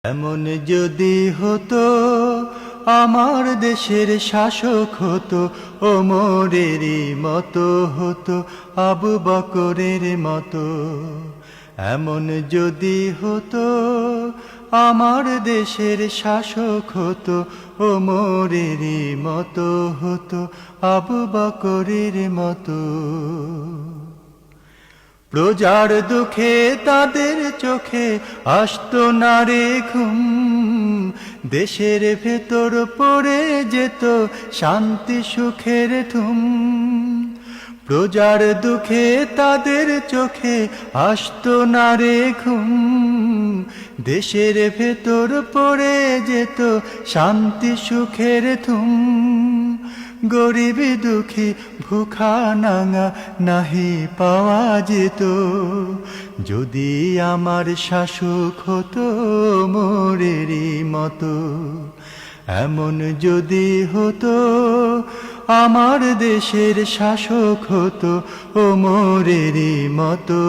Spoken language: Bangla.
এমন যদি হতো আমার দেশের শাসক হতো ওমরেরই মতো হতো আবু বকরের মতো। এমন যদি হতো আমার দেশের শাসক হতো ওমরেরই মতো হতো আবু বকরের মতো। প্রজার দুঃখে তাদের চোখে আসতো না রে ঘুম, দেশের ভেতর পড়ে যেত শান্তি সুখের ধুম। প্রজার দুঃখে তাদের চোখে আসতো না রে ঘুম, দেশের ভেতর পড়ে যেত শান্তি সুখের ধুম। গরিব দুঃখী ভুখা নাঙা নাহি পাওয়া যেত, যদি আমার শাসক হতো ওমরেরই মতো। এমন যদি হতো আমার দেশের শাসক হতো ওমরেরই মতো।